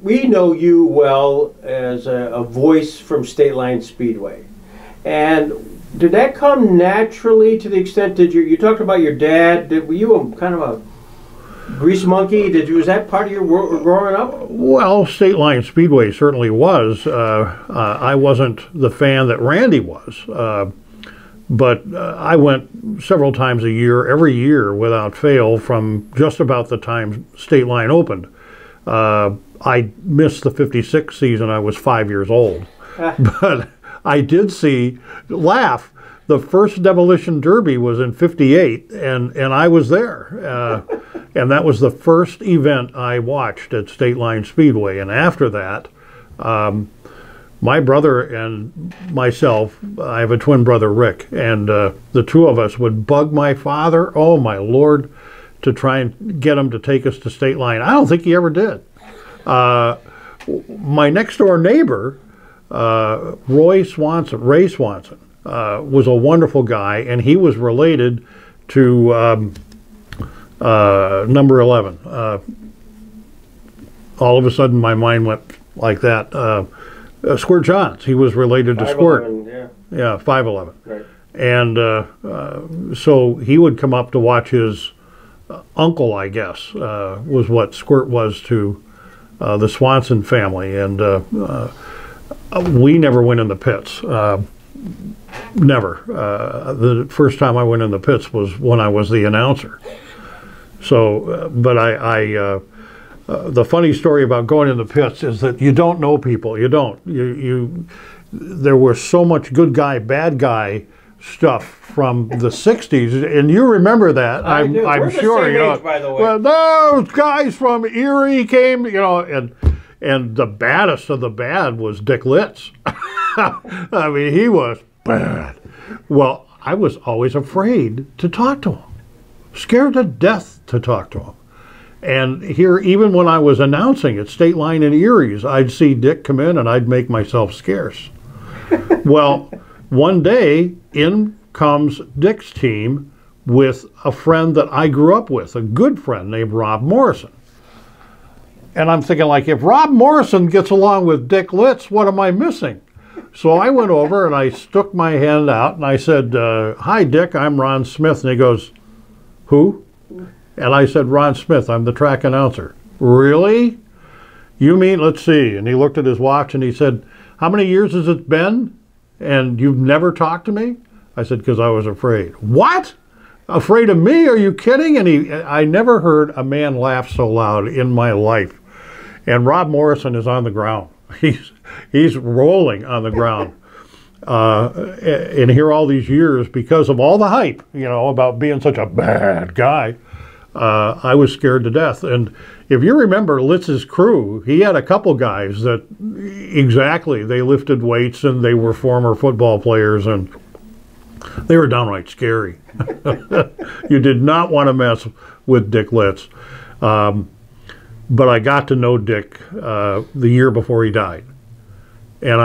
we know you well as a voice from Stateline Speedway. And did that come naturally to the extent that you talked about your dad? Were you a kind of a grease monkey? Was that part of your growing up? Well, Stateline Speedway certainly was. I wasn't the fan that Randy was. But I went several times a year, every year without fail, from just about the time Stateline opened. I missed the '56 season. I was 5 years old. But I did laugh. The first Demolition Derby was in '58, and I was there. And that was the first event I watched at Stateline Speedway. And after that, my brother and myself, I have a twin brother, Rick, and the two of us would bug my father, oh my Lord, to try and get him to take us to Stateline. I don't think he ever did. My next door neighbor, Ray Swanson, was a wonderful guy, and he was related to number 11. All of a sudden my mind went like that. Squirt Johns. He was related to Squirt. Yeah, 5'11". Right. And so he would come up to watch his uncle, I guess, was what Squirt was to the Swanson family. And we never went in the pits. Never. The first time I went in the pits was when I was the announcer. So, but the funny story about going in the pits is that you don't know people. You don't. There was so much good guy, bad guy stuff from the '60s, and you remember that. I'm sure. We're the same age, by the way. Well, those guys from Erie came, and the baddest of the bad was Dick Litz. I mean, he was bad. Well, I was always afraid to talk to him, scared to death to talk to him. And here, even when I was announcing at Stateline and Erie's, I'd see Dick come in and I'd make myself scarce. Well, one day, in comes Dick's team with a friend that I grew up with, a good friend named Rob Morrison. And I'm thinking, like, if Rob Morrison gets along with Dick Litz, what am I missing? So I went over and I stuck my hand out and I said, hi, Dick, I'm Ron Smith. And he goes, who? And I said, Ron Smith, I'm the track announcer. Really? You mean, let's see. And he looked at his watch and he said, how many years has it been? And you've never talked to me? I said, because I was afraid. What? Afraid of me? Are you kidding? And I never heard a man laugh so loud in my life. And Rob Morrison is on the ground. He's rolling on the ground. And here all these years, because of all the hype, about being such a bad guy, I was scared to death. And if you remember Litz's crew, he had a couple guys that they lifted weights and they were former football players and they were downright scary. You did not want to mess with Dick Litz. But I got to know Dick the year before he died. And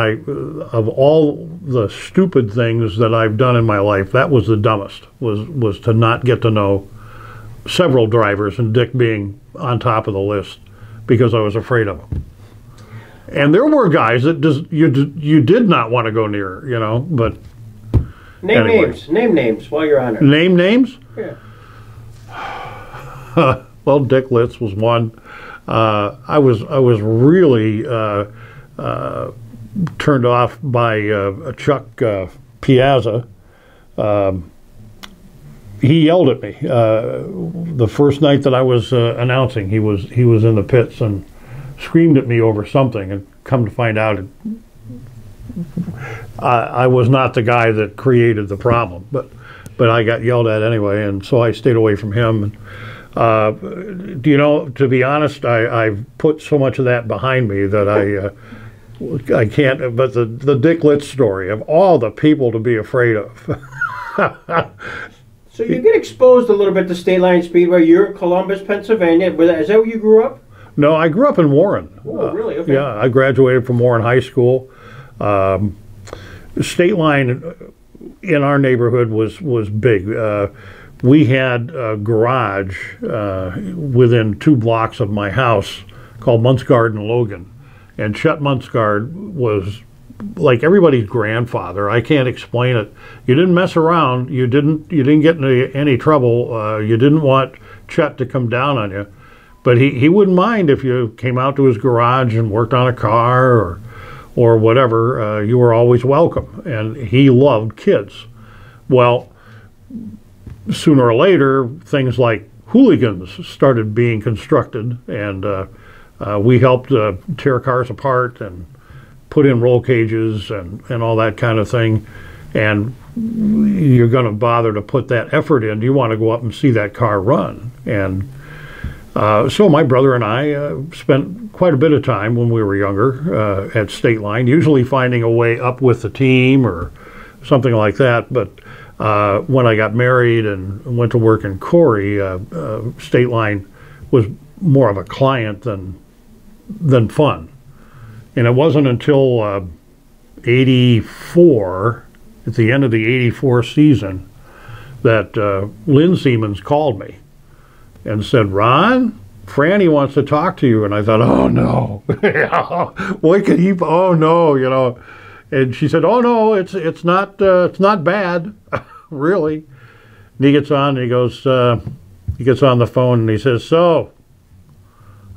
of all the stupid things that I've done in my life, that was the dumbest, was to not get to know several drivers, and Dick being on top of the list because I was afraid of him. And there were guys that you did not want to go near, but name names. Name names while you're on it. Name names? Yeah. Well, Dick Litz was one. I was really turned off by Chuck Piazza. He yelled at me the first night that I was announcing. He was in the pits and screamed at me over something, and come to find out I was not the guy that created the problem, but I got yelled at anyway, and so I stayed away from him. And, to be honest, I've put so much of that behind me that I can't. But the Dick Litz story, of all the people to be afraid of. So you get exposed a little bit to Stateline Speedway. You're in Columbus, Pennsylvania. Is that where you grew up? No, I grew up in Warren. Oh, really? Okay. Yeah, I graduated from Warren High School. Stateline in our neighborhood was big. We had a garage within 2 blocks of my house called Muntsgaard and Logan. And Chet Muntsgaard was like everybody's grandfather. I can't explain it. You didn't mess around. You didn't get into any trouble. You didn't want Chet to come down on you. But he wouldn't mind if you came out to his garage and worked on a car or whatever. You were always welcome. And he loved kids. Well, sooner or later, things like hooligans started being constructed, and we helped tear cars apart and put in roll cages and all that kind of thing. And you're going to bother to put that effort in. You want to go up and see that car run. And so my brother and I spent quite a bit of time when we were younger at Stateline, usually finding a way up with the team or something like that. But when I got married and went to work in Corey, Stateline was more of a client than fun. And it wasn't until 84, at the end of the 84 season, that Lynn Siemens called me and said, "Ron, Franny wants to talk to you." And I thought, oh no, what could he? Oh no, you know. And she said, "Oh no, it's not bad, really." And he gets on and he goes, he gets on the phone and he says, "So,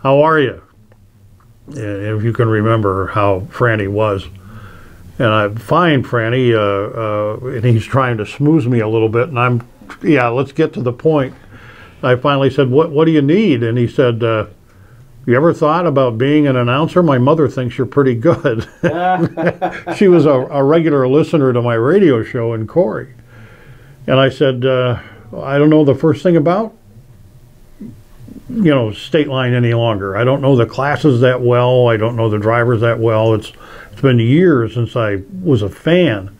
how are you?" And if you can remember how Franny was. And I find Franny, and he's trying to smooth me a little bit, and I'm, yeah, let's get to the point. I finally said, what do you need? And he said, "You ever thought about being an announcer? My mother thinks you're pretty good." She was a regular listener to my radio show in Corey. And I said, "I don't know the first thing about, Stateline any longer. I don't know the classes that well. I don't know the drivers that well. It's been years since I was a fan."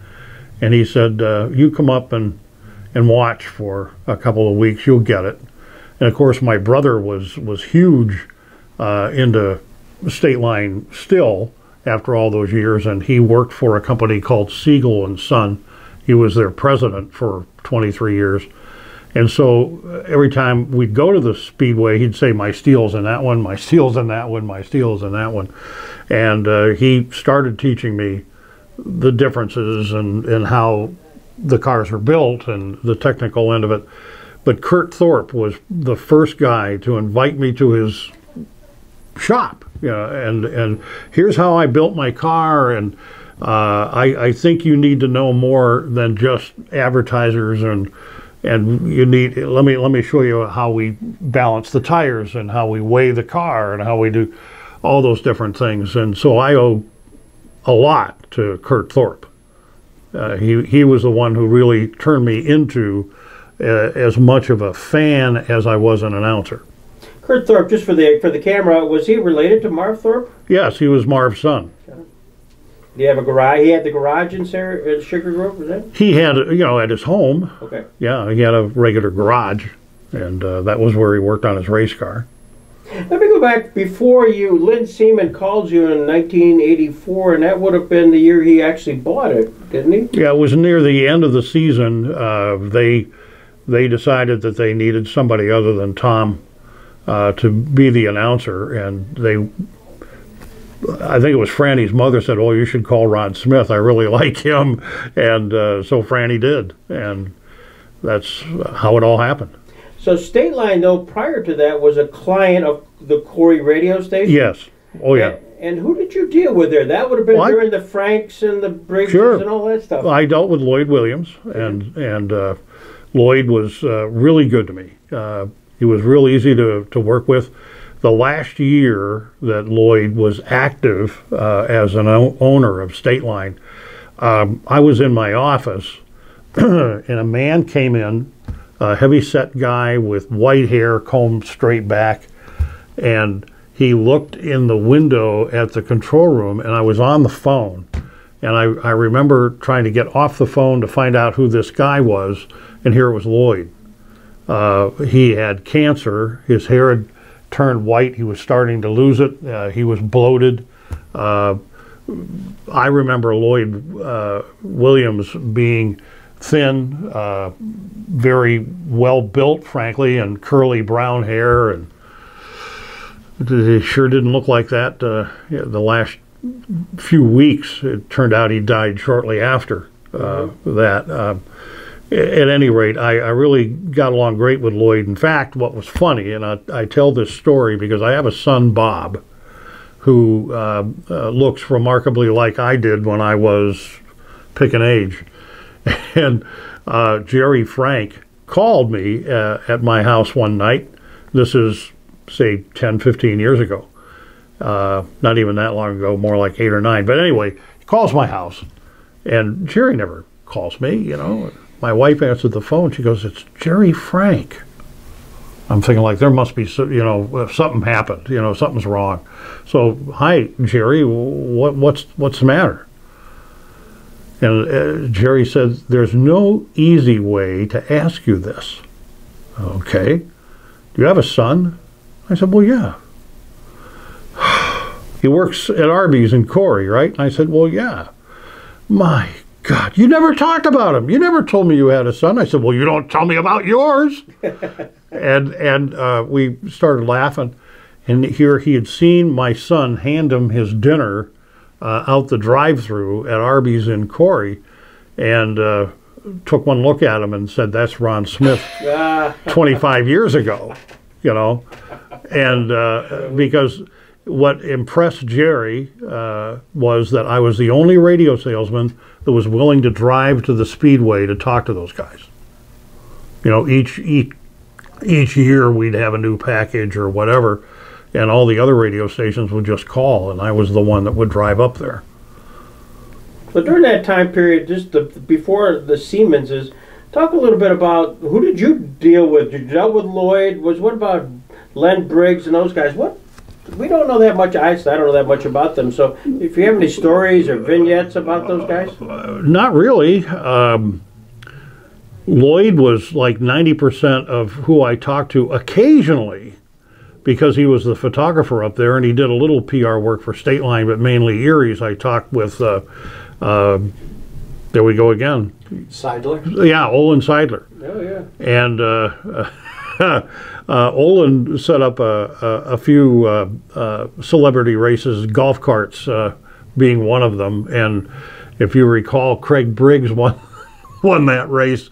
And he said, "You come up and watch for a couple of weeks. You'll get it." And of course, my brother was huge into Stateline still after all those years, and he worked for a company called Siegel and Son. He was their president for 23 years. And so every time we'd go to the Speedway, he'd say, "My steel's in that one, my steel's in that one, my steel's in that one." And he started teaching me the differences and how the cars are built and the technical end of it. But Kurt Thorpe was the first guy to invite me to his shop, and here's how I built my car, and I think you need to know more than just advertisers, and you need, let me show you how we balance the tires and how we weigh the car and how we do all those different things. And so I owe a lot to Kurt Thorpe. He was the one who really turned me into as much of a fan as I was an announcer. Kurt Thorpe, just for the camera, was he related to Marv Thorpe? Yes, he was Marv's son. Okay. Did he have a garage? He had the garage in Sugar Grove, was that? He had, at his home. Okay. Yeah, he had a regular garage, and that was where he worked on his race car. Let me go back before you. Lynn Seaman called you in 1984, and that would have been the year he actually bought it, didn't he? Yeah, it was near the end of the season. They decided that they needed somebody other than Tom to be the announcer, and I think it was Franny's mother said, "Oh, you should call Ron Smith. I really like him." And so Franny did, and that's how it all happened. So Stateline, though, prior to that, was a client of the Corey radio station? Yes. Oh, yeah. And who did you deal with there? That would have been during the Franks and the Briggs and all that stuff. I dealt with Lloyd Williams, and Lloyd was really good to me. He was real easy to work with. The last year that Lloyd was active as an owner of Stateline, I was in my office, and a man came in, a heavy-set guy with white hair combed straight back, and he looked in the window at the control room, and I was on the phone. And I remember trying to get off the phone to find out who this guy was, and here it was Lloyd. He had cancer. His hair had turned white. He was starting to lose it. He was bloated. I remember Lloyd Williams being thin, very well built, frankly, and curly brown hair. And it sure didn't look like that. The last few weeks, it turned out he died shortly after that. At any rate, I really got along great with Lloyd. In fact, what was funny, and I tell this story because I have a son, Bob, who looks remarkably like I did when I was pick an age. And Jerry Frank called me at my house one night. This is, say, 10, 15 years ago. Not even that long ago, more like 8 or 9. But anyway, he calls my house, and Jerry never calls me, you know. My wife answered the phone. She goes, "It's Jerry Frank." I'm thinking, like, there must be, you know, something happened. You know, something's wrong. So, "Hi, Jerry. What's the matter?" And Jerry said, "There's no easy way to ask you this." "Okay. Do you have a son?" I said, "Well, yeah." "He works at Arby's in Corey, right?" And I said, "Well, yeah." "My God, you never talked about him. You never told me you had a son." I said, "Well, you don't tell me about yours." and we started laughing. And here he had seen my son hand him his dinner out the drive-through at Arby's in Corey, and took one look at him and said, "That's Ron Smith 25 years ago," you know. And because what impressed Jerry was that I was the only radio salesman that was willing to drive to the Speedway to talk to those guys. You know, each year we'd have a new package or whatever, and all the other radio stations would just call, and I was the one that would drive up there. So during that time period, just before the Siemenses, talk a little bit about who did you deal with? You dealt with Lloyd. What about Len Briggs and those guys? We don't know that much. I don't know that much about them. So if you have any stories or vignettes about those guys? Not really. Lloyd was like 90% of who I talked to occasionally, because he was the photographer up there, and he did a little PR work for Stateline, but mainly Erie's. I talked with, there we go again. Seidler? Yeah, Olin Seidler. Oh, yeah. And Olin set up a few celebrity races, golf carts being one of them. And if you recall, Craig Briggs won that race.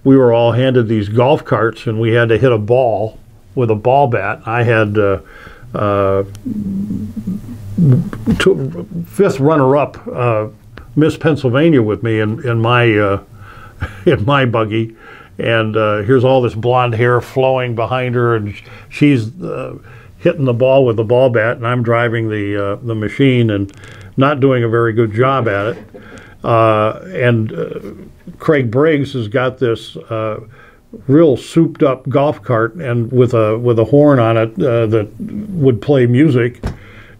We were all handed these golf carts, and we had to hit a ball with a ball bat. I had fifth runner-up Miss Pennsylvania with me in my buggy. And here's all this blonde hair flowing behind her, and she's hitting the ball with the ball bat, and I'm driving the machine and not doing a very good job at it. And Craig Briggs has got this real souped-up golf cart, and with a horn on it that would play music,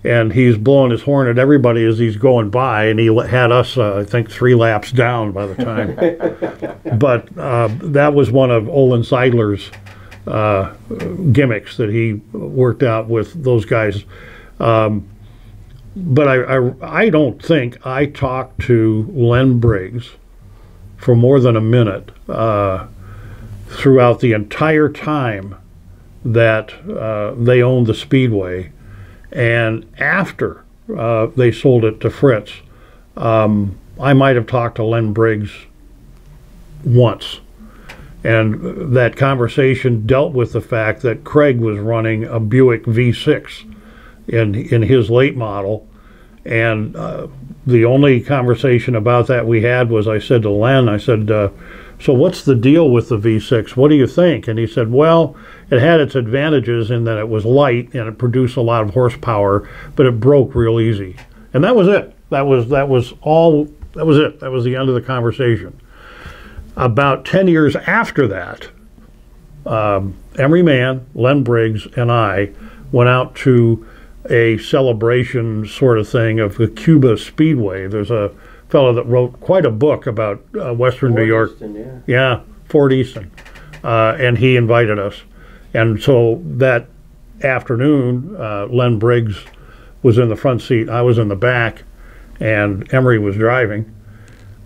and he's blowing his horn at everybody as he's going by, and he had us, I think, 3 laps down by the time. But that was one of Olin Seidler's gimmicks that he worked out with those guys. But I don't think I talked to Len Briggs for more than a minute throughout the entire time that they owned the Speedway. And after they sold it to Fritz, I might have talked to Len Briggs once. And that conversation dealt with the fact that Craig was running a Buick V6 in his late model. And the only conversation about that we had was, I said to Len, I said, "So what's the deal with the V6? What do you think?" And he said, "Well, it had its advantages in that it was light and it produced a lot of horsepower, but it broke real easy." And that was it. That was it. That was the end of the conversation. About 10 years after that, Emery Mann, Len Briggs, and I went out to a celebration sort of thing of the Cuba Speedway. There's a fellow that wrote quite a book about Western New York. Easton, yeah, Fort Easton. And he invited us. And so that afternoon, Len Briggs was in the front seat, I was in the back, and Emery was driving.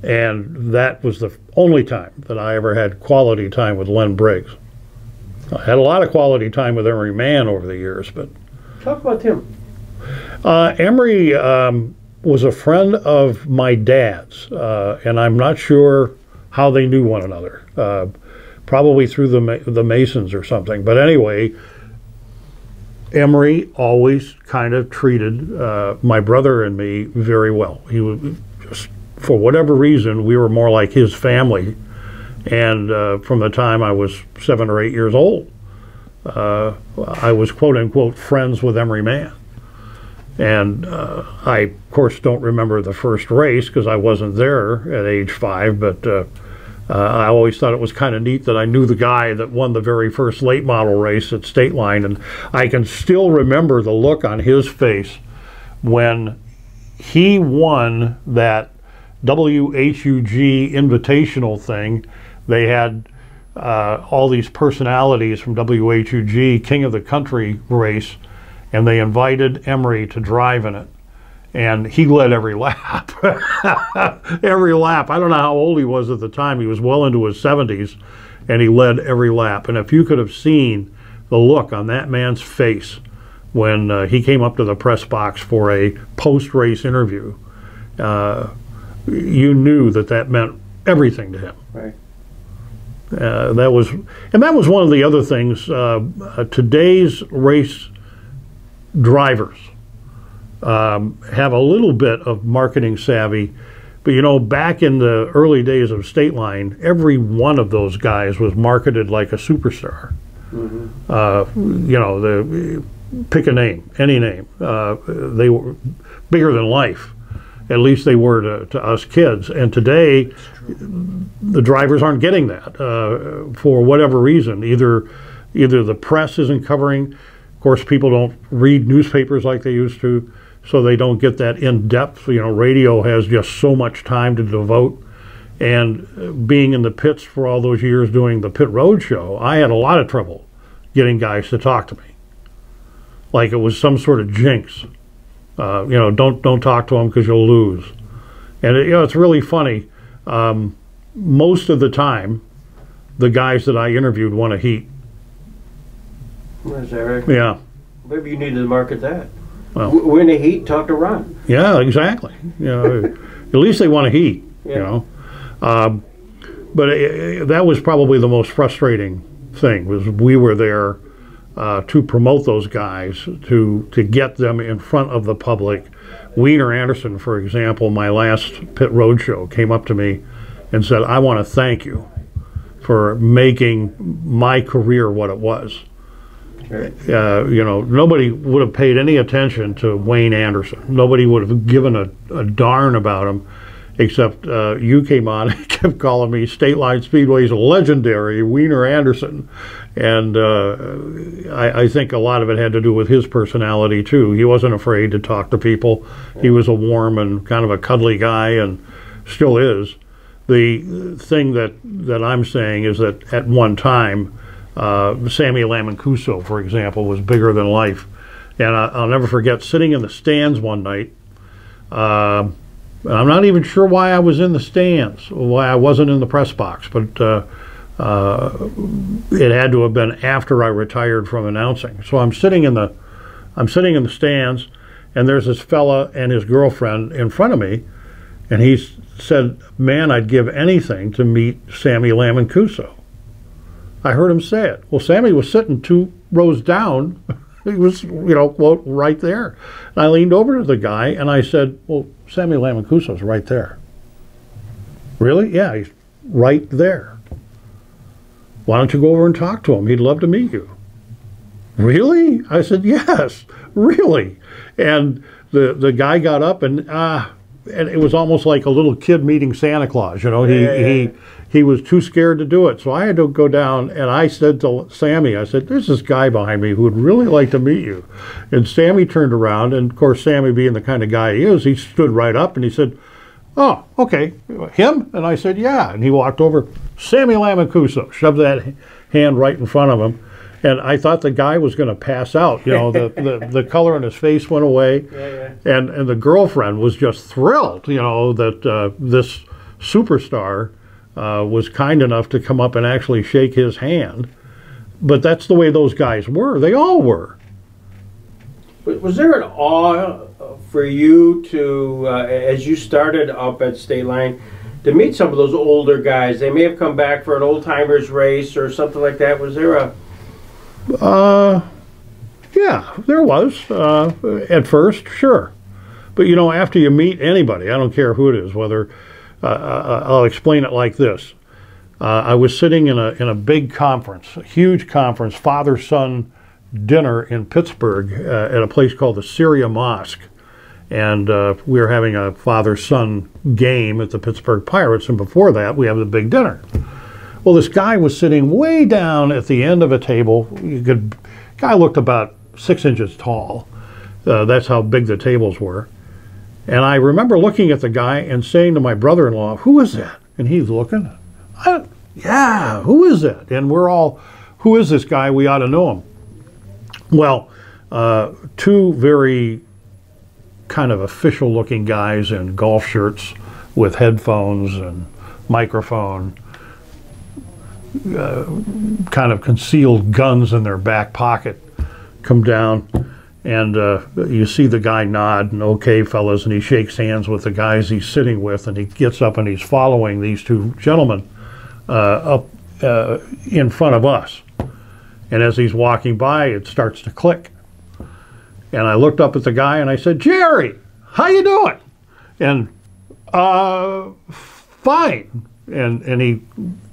And that was the only time that I ever had quality time with Len Briggs. I had a lot of quality time with Emery Mann over the years, but talk about him. Emery was a friend of my dad's, and I'm not sure how they knew one another. Probably through the Masons or something. But anyway, Emery always kind of treated my brother and me very well. He was just, for whatever reason, we were more like his family. And from the time I was 7 or 8 years old, I was quote unquote friends with Emery Mann. And I, of course, don't remember the first race because I wasn't there at age 5, but I always thought it was kind of neat that I knew the guy that won the very first late model race at Stateline. And I can still remember the look on his face when he won that WHUG invitational thing. They had all these personalities from WHUG King of the Country race, and they invited Emery to drive in it. And he led every lap. Every lap. I don't know how old he was at the time. He was well into his 70s, and he led every lap. And if you could have seen the look on that man's face when he came up to the press box for a post-race interview, you knew that that meant everything to him. Right. That was one of the other things. Today's race drivers have a little bit of marketing savvy, but you know, back in the early days of Stateline, every one of those guys was marketed like a superstar. Mm-hmm. You know, pick a name, any name. They were bigger than life. At least they were to us kids. And today, the drivers aren't getting that for whatever reason. Either the press isn't covering. Of course, people don't read newspapers like they used to, so they don't get that in-depth. You know, radio has just so much time to devote. And being in the pits for all those years doing the Pit Road Show, I had a lot of trouble getting guys to talk to me. Like it was some sort of jinx. You know, don't talk to them because you'll lose. And you know, it's really funny. Most of the time, the guys that I interviewed won a heat. Is that right? Yeah. Maybe you needed to market that. Well, win a heat, talk to Ron. Yeah, exactly. You know, at least they won a heat. Yeah. You know, but that was probably the most frustrating thing. Was we were there to promote those guys, to get them in front of the public. Wiener Anderson, for example, my last Pit Road Show, came up to me and said, "I want to thank you for making my career what it was." Right. You know, nobody would have paid any attention to Wayne Anderson. Nobody would have given a darn about him, except you came on and kept calling me Stateline Speedway's legendary Wiener Anderson. And I think a lot of it had to do with his personality, too. He wasn't afraid to talk to people. He was a warm and kind of a cuddly guy, and still is. The thing that I'm saying is that at one time, Sammy Lamancuso, for example, was bigger than life. And I'll never forget sitting in the stands one night. I'm not even sure why I was in the stands, why I wasn't in the press box, but it had to have been after I retired from announcing. So I'm sitting in the stands, and there's this fella and his girlfriend in front of me, and he said, "Man, I'd give anything to meet Sammy Lamancuso." I heard him say it. Well, Sammy was sitting 2 rows down. He was, you know, quote, right there. And I leaned over to the guy and I said, "Well, Sammy Lamancuso's right there." "Really?" "Yeah, he's right there." "Why don't you go over and talk to him? He'd love to meet you." "Really?" I said, "Yes, really." And the guy got up and it was almost like a little kid meeting Santa Claus. You know, he was too scared to do it. So I had to go down, and I said to Sammy, I said, "There's this guy behind me who would really like to meet you." And Sammy turned around, and of course, Sammy being the kind of guy he is, he stood right up and he said, "Oh, okay, him?" And I said, "Yeah." And he walked over, Sammy Lamancuso, shoved that hand right in front of him. And I thought the guy was going to pass out. You know, the color in his face went away. Yeah. And the girlfriend was just thrilled, you know, that this superstar was kind enough to come up and actually shake his hand. but that's the way those guys were. They all were. Was there an awe for you to, as you started up at Stateline, to meet some of those older guys? They may have come back for an old-timers race or something like that. Was there a... Yeah, there was. At first, sure. But, you know, after you meet anybody, I don't care who it is, whether... I'll explain it like this. I was sitting in a big conference, a huge conference, father-son dinner in Pittsburgh at a place called the Syria Mosque. And we were having a father-son game at the Pittsburgh Pirates, and before that we had the big dinner. Well, this guy was sitting way down at the end of a table. Guy looked about 6 inches tall. That's how big the tables were. And I remember looking at the guy and saying to my brother-in-law, "Who is that?" And he's looking. "Yeah, who is that?" And we're all, "Who is this guy? We ought to know him." Well, two very kind of official-looking guys in golf shirts with headphones and microphone, kind of concealed guns in their back pocket, come down, and you see the guy nod and, "Okay, fellas," and he shakes hands with the guys he's sitting with, and he gets up and he's following these two gentlemen up in front of us. And as he's walking by, it starts to click. And I looked up at the guy and I said, "Jerry, how you doing?" And, "Fine." And he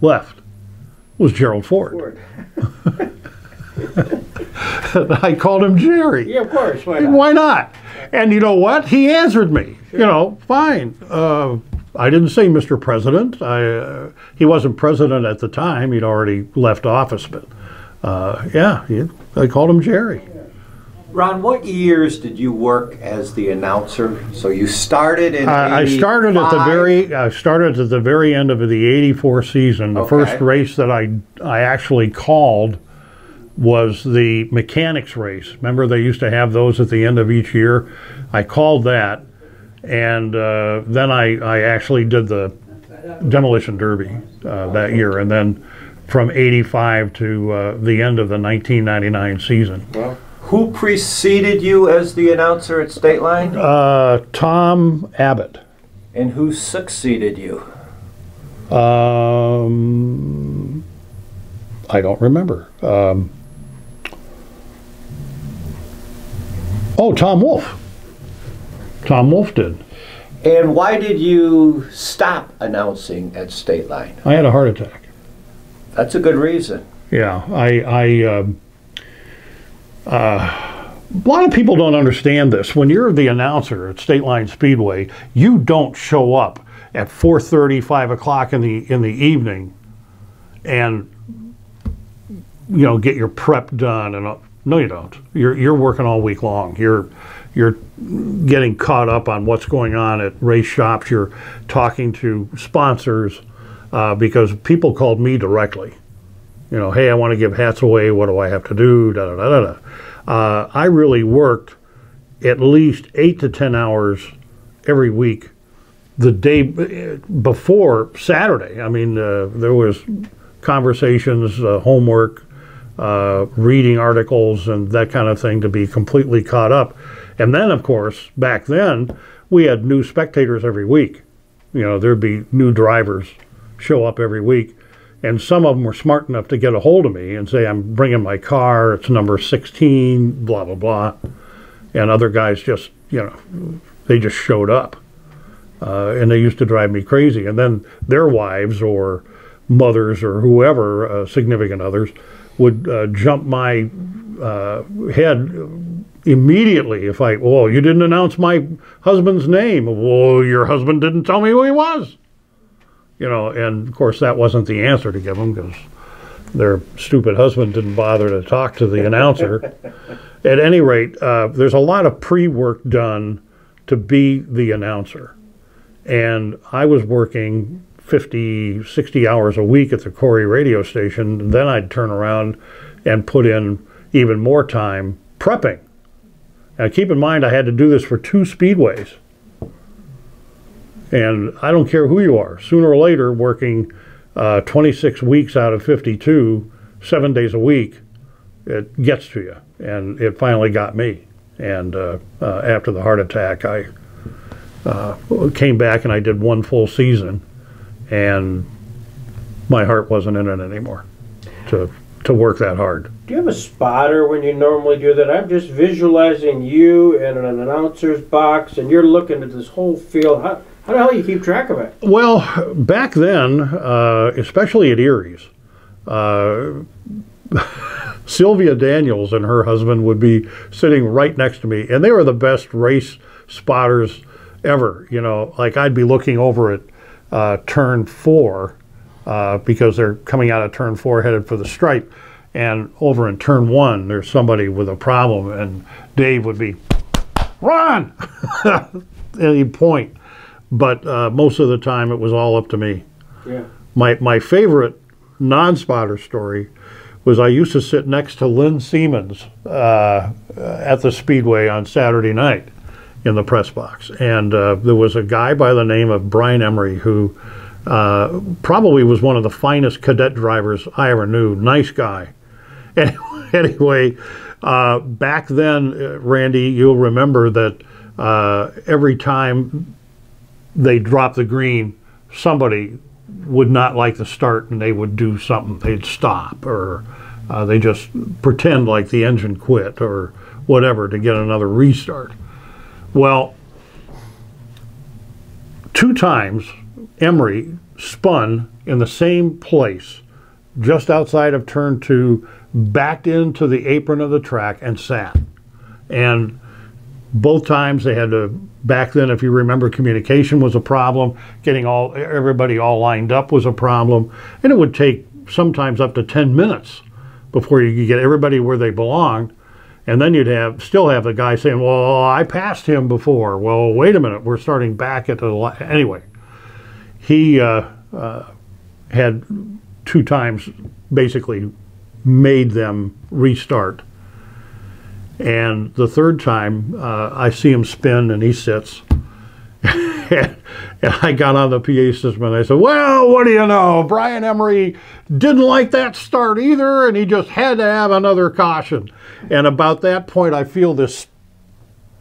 left. It was Gerald Ford. I called him Jerry. Yeah, of course. Why not? Why not? And you know what? He answered me. Sure. You know, fine. I didn't say Mr. President. He wasn't president at the time. He'd already left office. But yeah, I called him Jerry. Ron, what years did you work as the announcer? So you started in I started at the very end of the '84 season. The first race that I actually called was the mechanics race. Remember, they used to have those at the end of each year. I called that, and then I actually did the demolition derby that year, and then from '85 to the end of the 1999 season. Well, who preceded you as the announcer at Stateline? Tom Abbott. And who succeeded you? I don't remember. Oh, Tom Wolfe. Tom Wolfe did. And why did you stop announcing at Stateline? I had a heart attack. That's a good reason. Yeah, a lot of people don't understand this. When you're the announcer at Stateline Speedway, you don't show up at 4:30, 5 o'clock in the evening, and get your prep done. And no, you don't. You're working all week long. You're getting caught up on what's going on at race shops. You're talking to sponsors because people called me directly. Hey, I want to give hats away. What do I have to do? Da, da, da, da, da. I really worked at least 8 to 10 hours every week the day before Saturday. I mean, there was conversations, homework, reading articles, and that kind of thing to be completely caught up. And then, of course, back then, we had new spectators every week. There'd be new drivers show up every week. And some of them were smart enough to get a hold of me and say, "I'm bringing my car, it's number 16, blah, blah, blah." And other guys just, they just showed up. And they used to drive me crazy. And then their wives or mothers or whoever, significant others, would jump my head immediately if you didn't announce my husband's name. "Well, your husband didn't tell me who he was." And of course that wasn't the answer to give them because their stupid husband didn't bother to talk to the announcer. At any rate, there's a lot of pre-work done to be the announcer. And I was working 50, 60 hours a week at the Corey radio station. Then I'd turn around and put in even more time prepping. Now keep in mind I had to do this for 2 speedways. And I don't care who you are, sooner or later, working 26 weeks out of 52 7 days a week, it gets to you. And it finally got me. And after the heart attack, I came back and I did one full season, and my heart wasn't in it anymore to work that hard. Do you have a spotter when you normally do that? I'm just visualizing you in an announcer's box, and you're looking at this whole field. How the hell do you keep track of it? Well, back then, especially at Erie's, Sylvia Daniels and her husband would be sitting right next to me, and they were the best race spotters ever. You know, like I'd be looking over at turn 4 because they're coming out of turn 4 headed for the stripe, and over in turn 1 there's somebody with a problem, and Dave would be, run! And he'd point. But most of the time it was all up to me. Yeah. My favorite non-spotter story was I used to sit next to Lynn Siemens at the Speedway on Saturday night in the press box. And there was a guy by the name of Brian Emery who probably was one of the finest cadet drivers I ever knew. Nice guy. Anyway, back then, Randy, you'll remember that every time they dropped the green, somebody would not like the start and they would do something. They'd stop, or they just pretend like the engine quit or whatever to get another restart. Well, 2 times Emery spun in the same place just outside of turn 2, backed into the apron of the track and sat. And both times they had to, back then, if you remember, communication was a problem. Getting everybody all lined up was a problem. And it would take sometimes up to 10 minutes before you could get everybody where they belonged. And then you'd still have the guy saying, well, I passed him before. Well, wait a minute, we're starting back at the anyway. He had 2 times basically made them restart. And the 3rd time, I see him spin and he sits. And I got on the PA system and I said, well, what do you know? Brian Emery didn't like that start either, and he just had to have another caution. And about that point, I feel this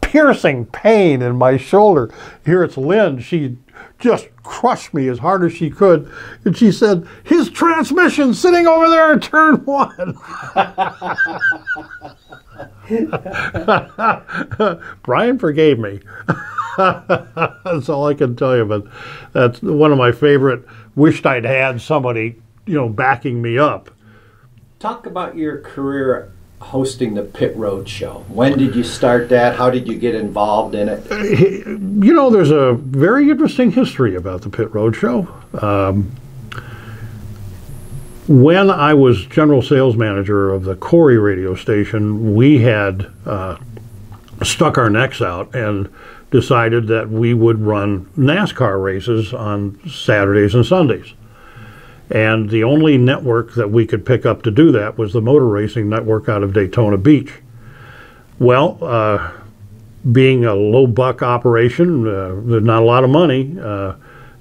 piercing pain in my shoulder. Here it's Lynn. She just crushed me as hard as she could. And she said, his transmission's sitting over there in turn 1. Brian forgave me. That's all I can tell you, but that's one of my favorite. Wished I'd had somebody, backing me up. Talk about your career hosting the Pit Road Show. When did you start that? How did you get involved in it? There's a very interesting history about the Pit Road Show. When I was general sales manager of the Corey radio station, we had stuck our necks out and decided that we would run NASCAR races on Saturdays and Sundays. And the only network that we could pick up to do that was the Motor Racing Network out of Daytona Beach. Well, being a low buck operation, there's not a lot of money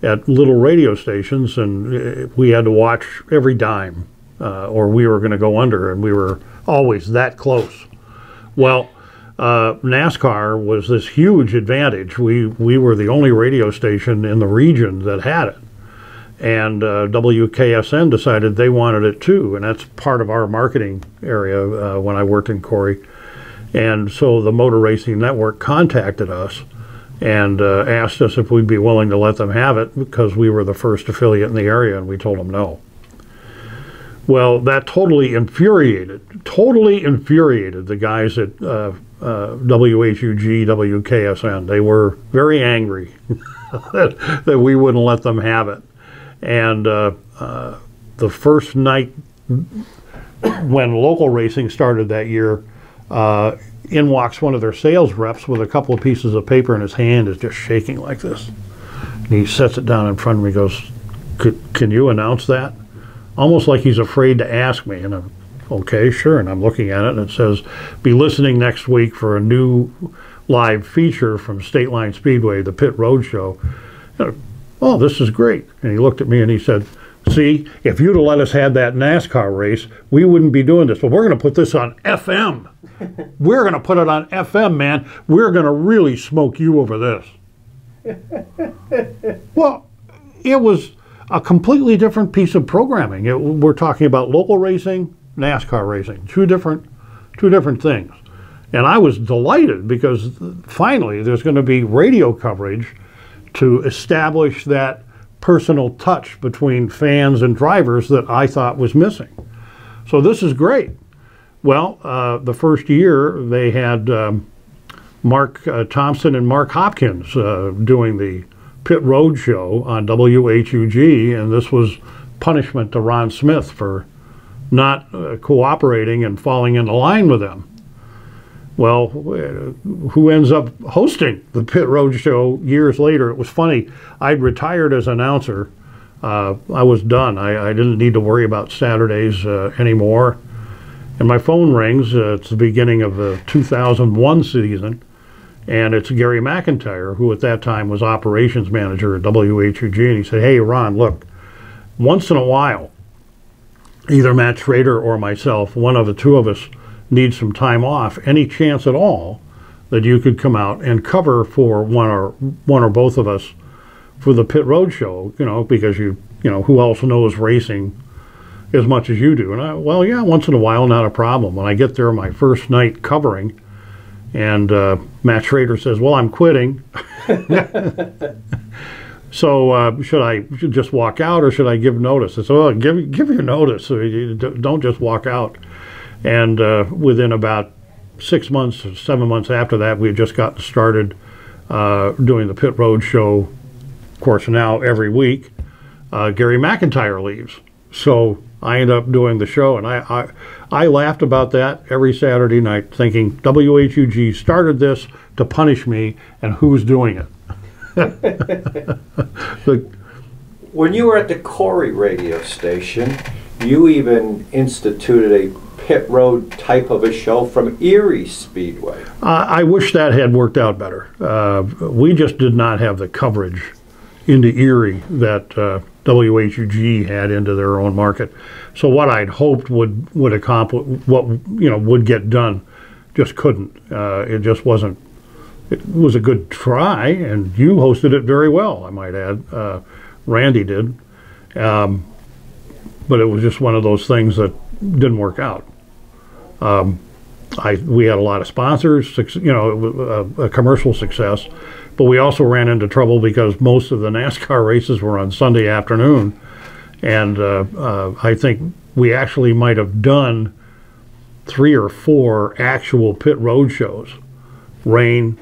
at little radio stations, and we had to watch every dime or we were going to go under, and we were always that close. Well, NASCAR was this huge advantage. We were the only radio station in the region that had it. And WKSN decided they wanted it too, and that's part of our marketing area when I worked in Corey. And so the Motor Racing Network contacted us and asked us if we'd be willing to let them have it because we were the first affiliate in the area, and we told them no. Well, that totally infuriated the guys at WHUG, WKSN. They were very angry that we wouldn't let them have it. And the first night when local racing started that year, in walks one of their sales reps with a couple of pieces of paper, and his hand is just shaking like this. And he sets it down in front of me and goes, can you announce that? Almost like he's afraid to ask me. And I'm, okay, sure. And I'm looking at it, and it says, be listening next week for a new live feature from Stateline Speedway, the Pit Road Show. Oh, this is great. And he looked at me and he said, See, if you'd have let us have that NASCAR race, we wouldn't be doing this. But we're going to put this on FM. We're going to put it on FM, man. We're going to really smoke you over this. Well, it was a completely different piece of programming. We're talking about local racing, NASCAR racing, two different things. And I was delighted because finally there's going to be radio coverage to establish that personal touch between fans and drivers that I thought was missing. So this is great. Well, the first year they had Mark Thompson and Mark Hopkins doing the Pit Road Show on WHUG, and this was punishment to Ron Smith for not cooperating and falling into line with them. Well, who ends up hosting the Pit Road Show years later? It was funny. I'd retired as announcer. I was done. I didn't need to worry about Saturdays anymore. And my phone rings. It's the beginning of the 2001 season. And it's Gary McIntyre, who at that time was operations manager at WHUG. And he said, "Hey, Ron, look, once in a while, either Matt Schrader or myself, one of the two of us, need some time off. Any chance at all that you could come out and cover for one or both of us for the Pit Road Show? You know, because you know who else knows racing as much as you do?" And well, yeah, once in a while, not a problem. When I get there, my first night covering, and Matt Schrader says, "Well, I'm quitting." So should I just walk out or should I give notice? I said, "Well, give your notice. So you don't just walk out." And within about 6 months or 7 months after that, we had just gotten started doing the Pit Road Show. Of course, now every week, Gary McIntyre leaves. So I ended up doing the show, and I laughed about that every Saturday night, thinking WHUG started this to punish me, and who's doing it? When you were at the Corey radio station, you even instituted a pit road type of a show from Erie Speedway. I wish that had worked out better. We just did not have the coverage into Erie that WHUG had into their own market. So what I'd hoped would accomplish, what would get done, just couldn't. It just wasn't. It was a good try, and you hosted it very well, I might add. Randy did, but it was just one of those things that didn't work out. We had a lot of sponsors, a commercial success, but we also ran into trouble because most of the NASCAR races were on Sunday afternoon, and I think we actually might have done 3 or 4 actual pit road shows. Rain,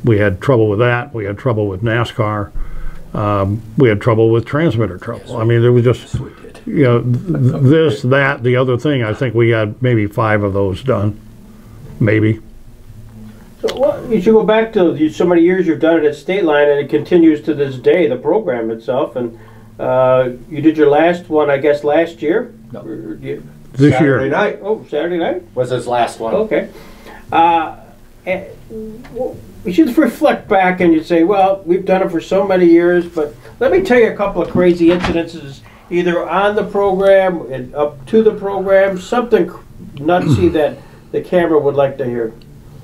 we had trouble with that. We had trouble with NASCAR. We had trouble with transmitter trouble. Yes, I mean, there was just, this, that, the other thing. I think we had maybe 5 of those done, maybe. So you should go back to so many years you've done it at Stateline, and it continues to this day, the program itself. And you did your last one, I guess, last year? No. This Saturday year. night. Oh, Saturday night? Was his last one. Okay. We should reflect back and you'd say, well, we've done it for so many years, but let me tell you a couple of crazy incidences, either on the program and up to the program, something nutsy that the camera would like to hear.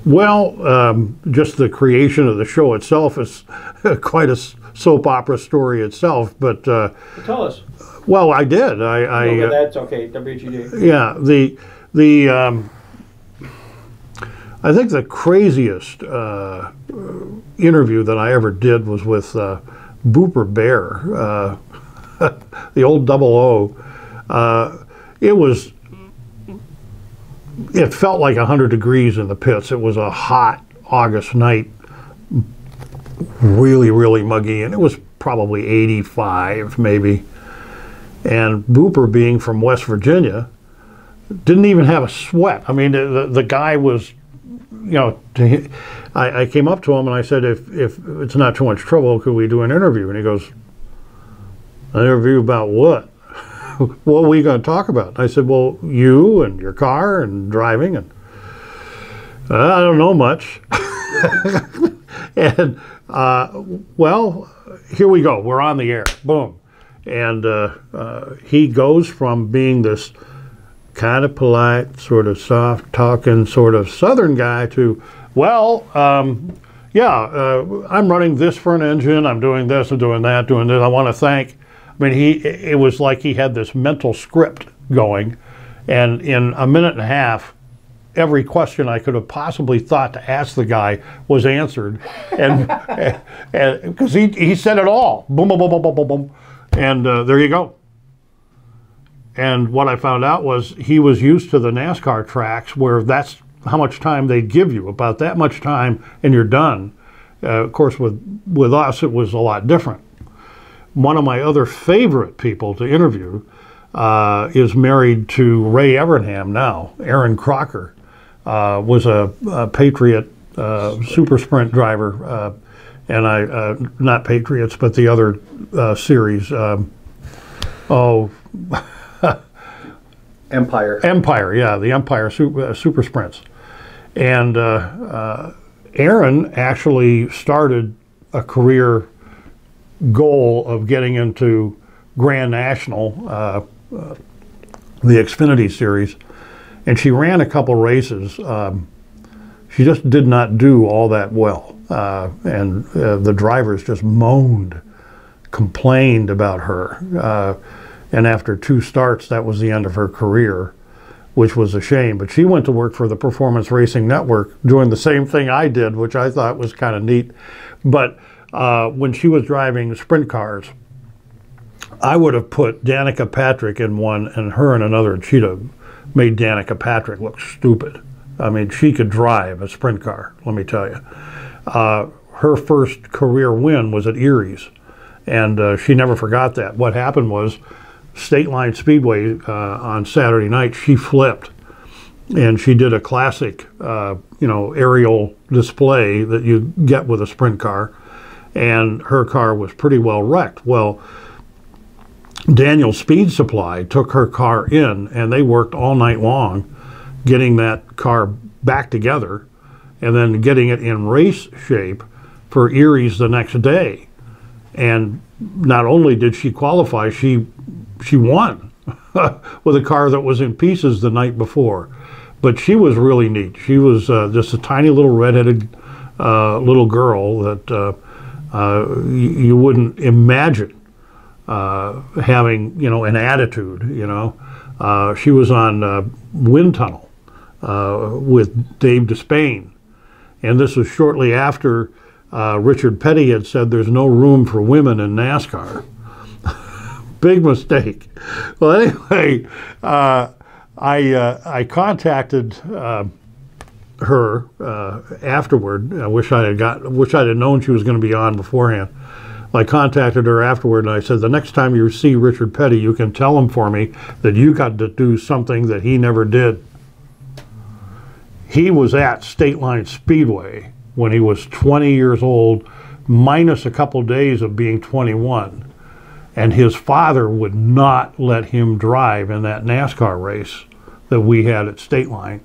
Well, just the creation of the show itself is quite a soap opera story itself, but... Tell us. Well, I did. That's okay, WGD. Yeah, I think the craziest interview that I ever did was with Booper Bear, the old 00. It felt like 100 degrees in the pits. It was a hot August night, really, really muggy, and it was probably 85 maybe. And Booper, being from West Virginia, didn't even have a sweat. I mean, the guy was... I came up to him and I said, if it's not too much trouble, could we do an interview? And he goes, an interview about what? What are we going to talk about? I said, well, you and your car and driving. And I don't know much. And, well, here we go. We're on the air. Boom. And he goes from being this kind of polite, sort of soft-talking, sort of Southern guy to, well, I'm running this for an engine, I'm doing this, I'm doing that, doing this. I want to thank. I mean, it was like he had this mental script going, and in a minute and a half, every question I could have possibly thought to ask the guy was answered, and because he said it all, boom, boom, boom, boom, boom, boom, boom, and there you go. And what I found out was he was used to the NASCAR tracks where that's how much time they give you, about that much time, and you're done. Of course, with us, it was a lot different. One of my other favorite people to interview is married to Ray Evernham now. Aaron Crocker was a Patriot super sprint driver, and not Patriots, but the other series. Empire, yeah, the Empire super sprints. And Aaron actually started a career goal of getting into Grand National, the Xfinity Series, and she ran a couple races. She just did not do all that well, and the drivers just moaned, complained about her. And after 2 starts, that was the end of her career, which was a shame. But she went to work for the Performance Racing Network, doing the same thing I did, which I thought was kind of neat. But when she was driving sprint cars, I would have put Danica Patrick in one and her in another, and she'd have made Danica Patrick look stupid. I mean, she could drive a sprint car, let me tell you. Her first career win was at Erie's, and she never forgot that. What happened was, Stateline Speedway on Saturday night, she flipped, and she did a classic, aerial display that you get with a sprint car, and her car was pretty well wrecked. Well, Daniel Speed Supply took her car in, and they worked all night long getting that car back together and then getting it in race shape for Erie's the next day. And not only did she qualify, she won with a car that was in pieces the night before. But she was really neat. She was just a tiny little redheaded little girl that you wouldn't imagine having, an attitude, She was on Wind Tunnel with Dave Despain. And this was shortly after Richard Petty had said there's no room for women in NASCAR. Big mistake. Well, anyway, I contacted her afterward. I wish I had known she was going to be on beforehand. I contacted her afterward, and I said, the next time you see Richard Petty, you can tell him for me that you got to do something that he never did. He was at Stateline Speedway when he was 20 years old, minus a couple days of being 21. And his father would not let him drive in that NASCAR race that we had at Stateline.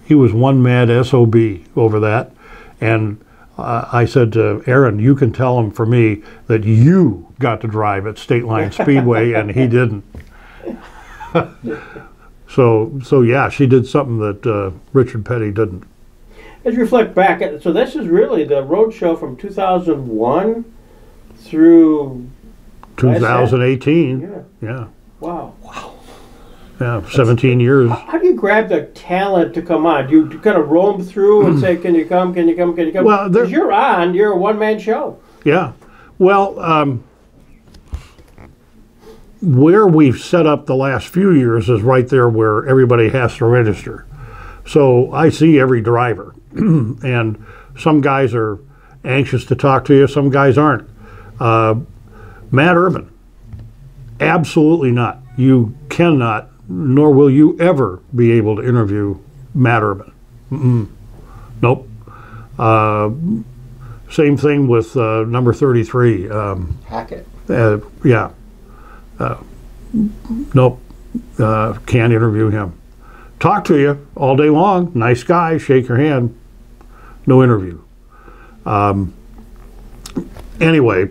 He was one mad SOB over that. And I said to Aaron, you can tell him for me that you got to drive at Stateline Speedway, and he didn't. So yeah, she did something that Richard Petty didn't. As you reflect back, so this is really the road show from 2001 through 2018. Yeah. Wow. Yeah, 17 years. How do you grab the talent to come on? Do you kind of roam through and say, can you come, can you come, can you come? Well, because you're a one-man show. Yeah. Well, where we've set up the last few years is right there where everybody has to register. So I see every driver, and some guys are anxious to talk to you, some guys aren't. Matt Urban, absolutely not. You cannot, nor will you ever be able to interview Matt Urban. Nope. Same thing with number 33. Hackett. Yeah. Nope. Can't interview him. Talk to you all day long. Nice guy. Shake your hand. No interview. Anyway,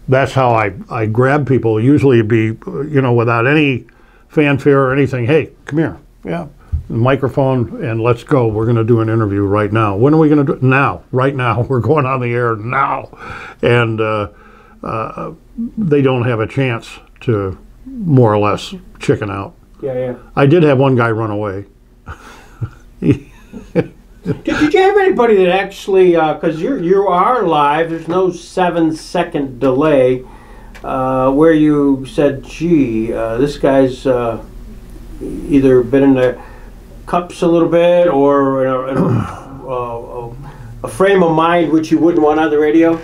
that's how I grab people. Usually it'd be, you know, without any fanfare or anything. Hey, come here. Yeah. Microphone, and let's go. We're going to do an interview right now. When are we going to do it? Now. Right now. We're going on the air now. And they don't have a chance to more or less chicken out. Yeah, yeah. I did have one guy run away. Did you have anybody that actually, because you are live, there's no 7-second delay, where you said, gee, this guy's either been in the cups a little bit or in a frame of mind which you wouldn't want on the radio?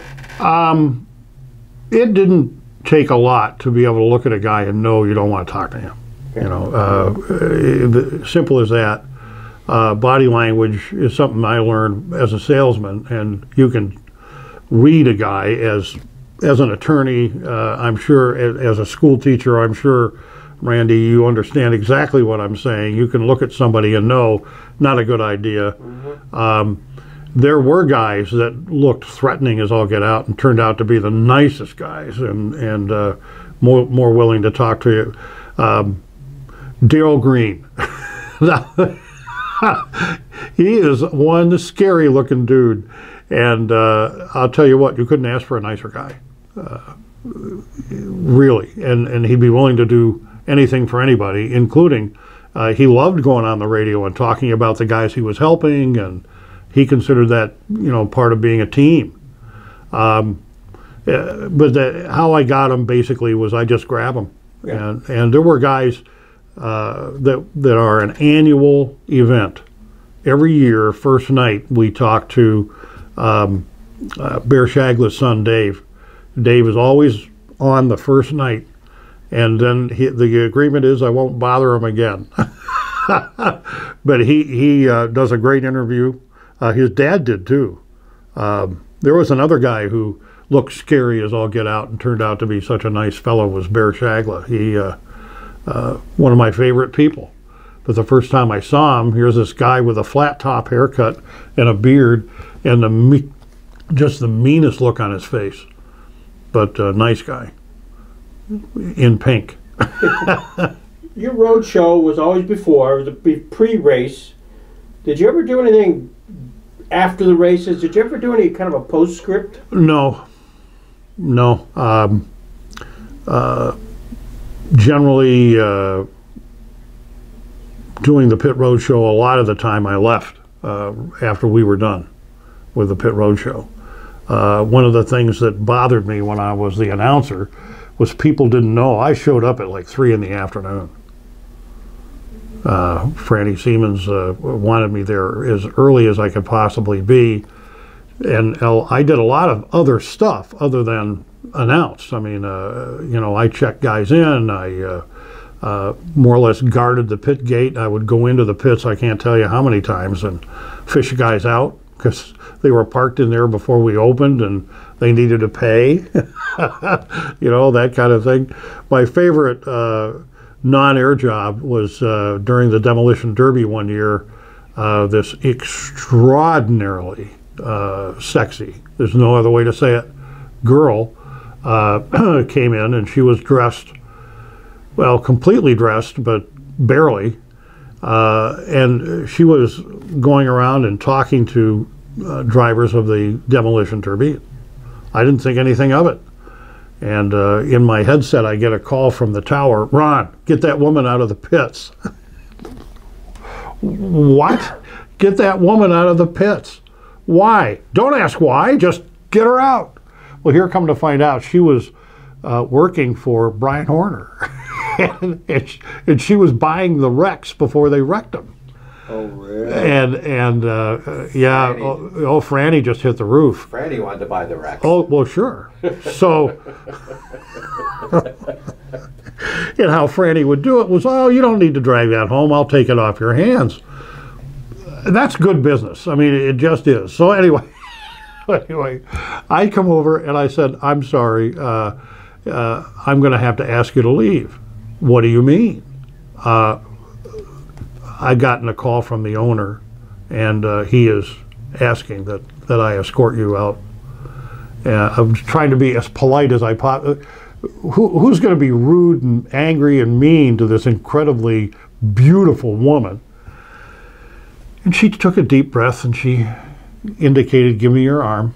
It didn't take a lot to be able to look at a guy and know you don't want to talk to him. You know, simple as that. Body language is something I learned as a salesman, and you can read a guy as an attorney. I'm sure as a school teacher, I'm sure, Randy, you understand exactly what I'm saying. You can look at somebody and know not a good idea. Mm-hmm. There were guys that looked threatening as all get out and turned out to be the nicest guys and more willing to talk to you. Daryl Green. He is one scary looking dude, and I'll tell you what, you couldn't ask for a nicer guy, really, and he'd be willing to do anything for anybody, including he loved going on the radio and talking about the guys he was helping, and he considered that, you know, part of being a team. But how I got him basically was I just grab him. Yeah. And there were guys that are an annual event. Every year, first night, we talk to Bear Shagla's son, Dave. Dave is always on the first night, and then the agreement is I won't bother him again. But he does a great interview. His dad did too. There was another guy who looked scary as all get out and turned out to be such a nice fellow, was Bear Shagla. He one of my favorite people. But the first time I saw him, here's this guy with a flat top haircut and a beard and just the meanest look on his face. But nice guy in pink. Your road show was always before, it was a pre-race. Did you ever do anything after the races? Did you ever do any kind of a postscript? No. Generally, doing the pit road show, a lot of the time I left after we were done with the pit road show. One of the things that bothered me when I was the announcer was people didn't know I showed up at like 3 in the afternoon. Franny Siemens wanted me there as early as I could possibly be, and I did a lot of other stuff other than announce. I mean, you know, I checked guys in. I more or less guarded the pit gate. I would go into the pits, I can't tell you how many times, and fish guys out because they were parked in there before we opened and they needed to pay. You know, that kind of thing. My favorite non-air job was during the Demolition Derby one year. This extraordinarily sexy, there's no other way to say it, girl came in, and she was dressed, well, completely dressed, but barely. And she was going around and talking to drivers of the Demolition Derby. I didn't think anything of it. And in my headset, I get a call from the tower, Ron, get that woman out of the pits. What? Get that woman out of the pits. Why? Don't ask why, just get her out. Well, here come to find out, she was working for Brian Horner. and she was buying the wrecks before they wrecked them. Oh, really? And yeah, Franny just hit the roof. Franny wanted to buy the wrecks. Oh, well, sure. So, and how Franny would do it was, oh, you don't need to drag that home. I'll take it off your hands. That's good business. I mean, it just is. So anyway, I come over and I said, I'm sorry, I'm going to have to ask you to leave. What do you mean? I gotten a call from the owner, and he is asking that I escort you out. I'm trying to be as polite as I possibly. Who's going to be rude and angry and mean to this incredibly beautiful woman? And she took a deep breath and she indicated, "Give me your arm.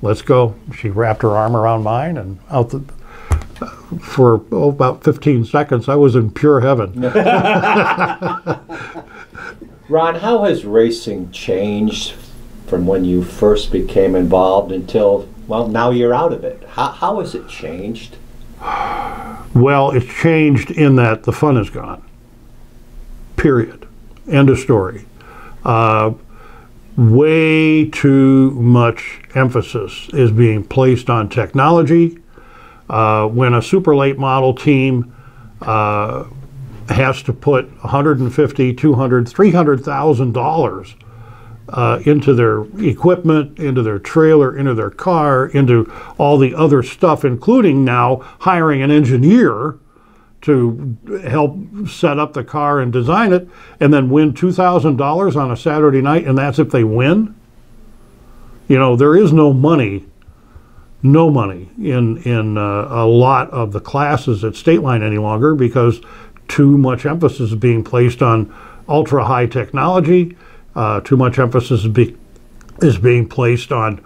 Let's go." She wrapped her arm around mine, and for about 15 seconds, I was in pure heaven. Ron, how has racing changed from when you first became involved until, well, now you're out of it? How has it changed? Well, it's changed in that the fun is gone. Period. End of story. Way too much emphasis is being placed on technology. When a super late model team has to put $150,000, $200,000, $300,000 into their equipment, into their trailer, into their car, into all the other stuff, including now hiring an engineer to help set up the car and design it, and then win $2,000 on a Saturday night, and that's if they win. You know, there is no money in a lot of the classes at Stateline any longer, because too much emphasis is being placed on ultra high technology. Too much emphasis is being placed on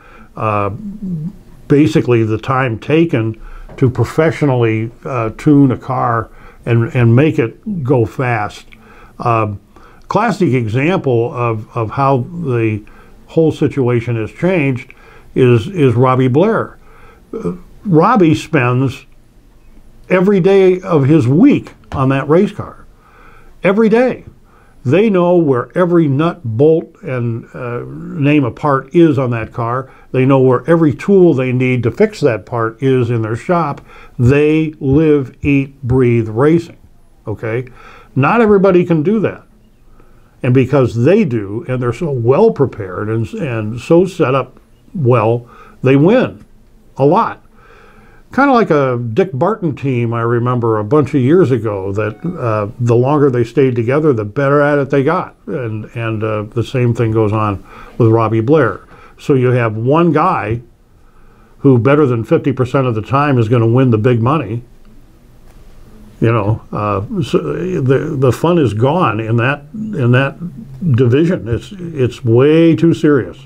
basically the time taken to professionally tune a car and make it go fast. Classic example of how the whole situation has changed is Robbie Blair. Robbie spends every day of his week on that race car. Every day. They know where every nut, bolt, and name a part is on that car. They know where every tool they need to fix that part is in their shop. They live, eat, breathe racing, okay? Not everybody can do that. And because they do, and they're so well prepared and so set up well, they win a lot. Kind of like a Dick Barton team, I remember a bunch of years ago, that the longer they stayed together, the better at it they got. And the same thing goes on with Robbie Blair. So you have one guy who better than 50% of the time is going to win the big money. You know, so the fun is gone in that division. It's way too serious.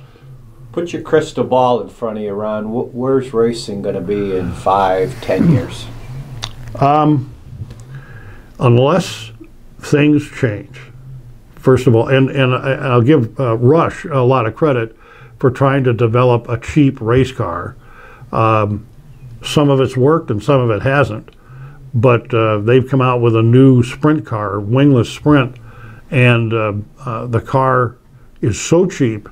Put your crystal ball in front of you, Ron. Where's racing going to be in 5, 10 years? Unless things change, first of all, and I'll give Rush a lot of credit for trying to develop a cheap race car. Some of it's worked and some of it hasn't, but they've come out with a new sprint car, wingless sprint, and the car is so cheap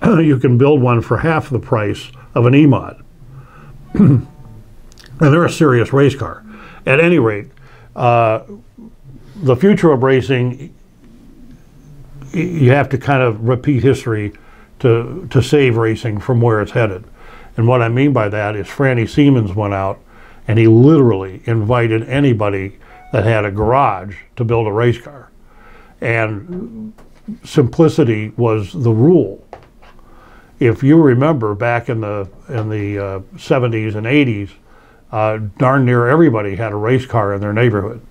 you can build one for half the price of an E-Mod. And they're a serious race car. At any rate, the future of racing, you have to kind of repeat history to save racing from where it's headed. And what I mean by that is Franny Siemens went out and he literally invited anybody that had a garage to build a race car. And simplicity was the rule. If you remember back in the 70s and 80s, darn near everybody had a race car in their neighborhood.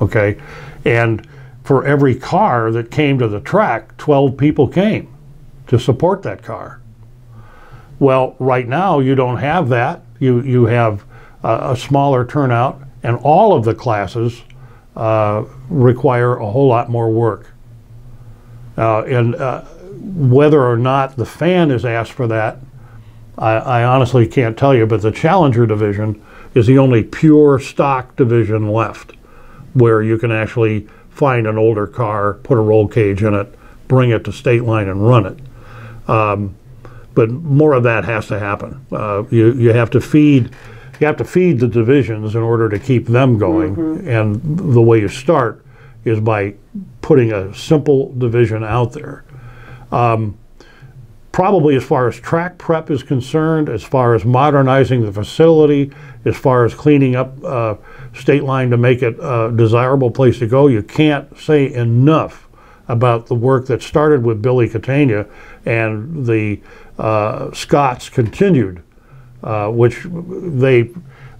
Okay, and for every car that came to the track, 12 people came to support that car. Well, right now you don't have that. You have a smaller turnout, and all of the classes require a whole lot more work. Whether or not the fan is asked for that, I honestly can't tell you, but the Challenger division is the only pure stock division left, where you can actually find an older car, put a roll cage in it, bring it to Stateline and run it. But more of that has to happen. You have to feed the divisions in order to keep them going, and the way you start is by putting a simple division out there. Probably as far as track prep is concerned, as far as modernizing the facility, as far as cleaning up Stateline to make it a desirable place to go, you can't say enough about the work that started with Billy Catania, and the Scots continued, which the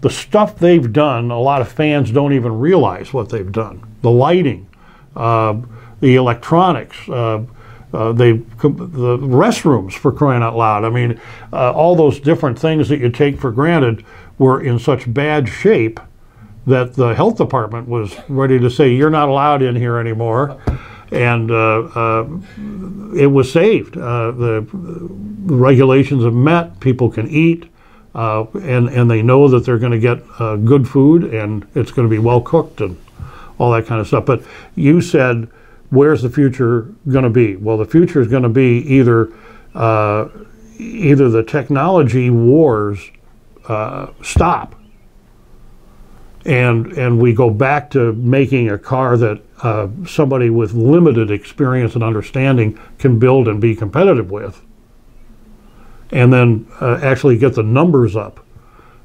stuff they've done, a lot of fans don't even realize what they've done. The lighting, the electronics, the restrooms, for crying out loud. I mean, all those different things that you take for granted were in such bad shape that the health department was ready to say, you're not allowed in here anymore. And it was saved. The regulations have met, people can eat, and they know that they're going to get good food, and it's going to be well cooked and all that kind of stuff. But you said, where's the future going to be? Well, the future is going to be either the technology wars stop, and we go back to making a car that somebody with limited experience and understanding can build and be competitive with, and then actually get the numbers up,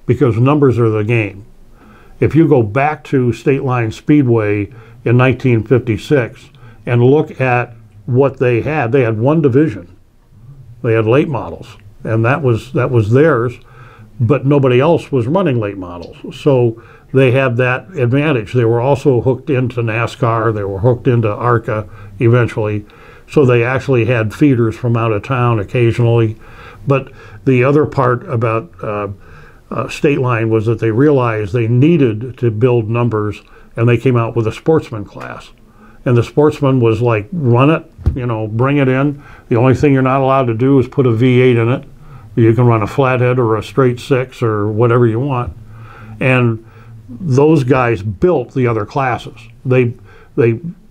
because numbers are the game. If you go back to Stateline Speedway in 1956 and look at what they had one division. They had late models, and that was theirs, but nobody else was running late models. So they had that advantage. They were also hooked into NASCAR. They were hooked into ARCA eventually. So they actually had feeders from out of town occasionally. But the other part about Stateline was that they realized they needed to build numbers, and they came out with a sportsman class. And the sportsman was like, run it, bring it in. The only thing you're not allowed to do is put a V8 in it. You can run a flathead or a straight six or whatever you want. And those guys built the other classes. They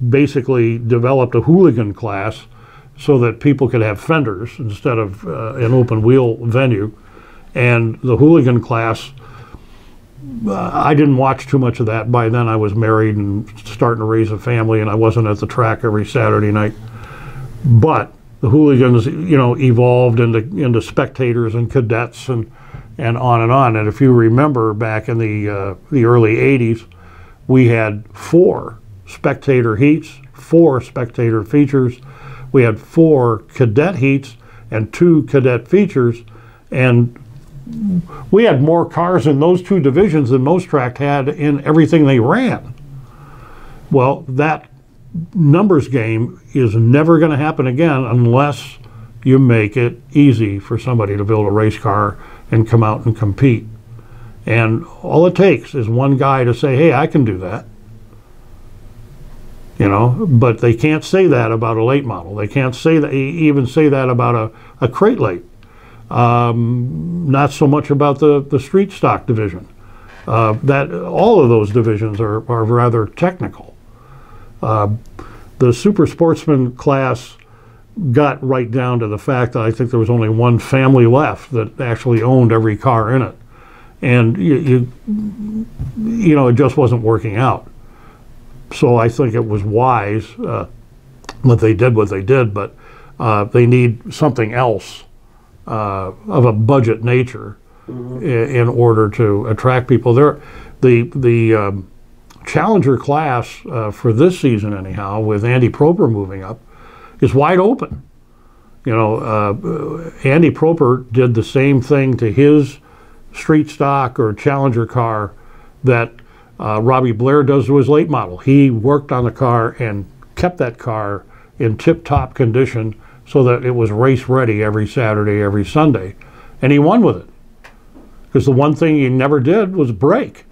basically developed a hooligan class so that people could have fenders instead of an open wheel venue. And the hooligan class, I didn't watch too much of that. By then I was married and starting to raise a family, and I wasn't at the track every Saturday night. But the hooligans, evolved into spectators and cadets and on and on. And if you remember back in the early 80s, we had 4 spectator heats, 4 spectator features. We had 4 cadet heats and 2 cadet features, and we had more cars in those 2 divisions than most track had in everything they ran. Well, that numbers game is never going to happen again unless you make it easy for somebody to build a race car and come out and compete. And all it takes is one guy to say, hey, I can do that. But they can't say that about a late model. They can't even say that about a crate late. Not so much about the street stock division. That all of those divisions are rather technical. The super sportsman class got right down to the fact that I think there was only one family left that actually owned every car in it, and it just wasn't working out. So I think it was wise that they did what they did, but they need something else of a budget nature in order to attract people. The Challenger class for this season, anyhow, with Andy Proper moving up, is wide open. Andy Proper did the same thing to his street stock or Challenger car that Robbie Blair does to his late model. He worked on the car and kept that car in tip-top condition so that it was race ready every Saturday, every Sunday, and he won with it. Because the one thing he never did was break.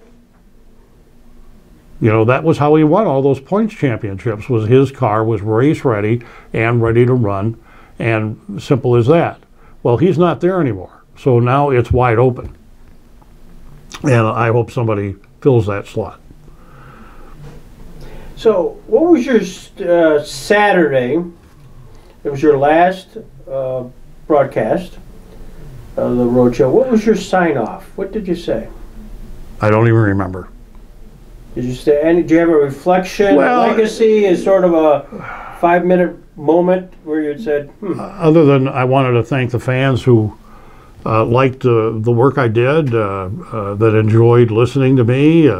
That was how he won all those points championships, was his car was race ready and ready to run, and simple as that. Well, he's not there anymore, so now it's wide open. And I hope somebody fills that slot. So what was your Saturday? It was your last broadcast of the road show. What was your sign-off? What did you say? I don't even remember. Did you say any? Do you have a reflection? Well, legacy is sort of a 5-minute moment where you said, Other than I wanted to thank the fans who liked the work I did, that enjoyed listening to me.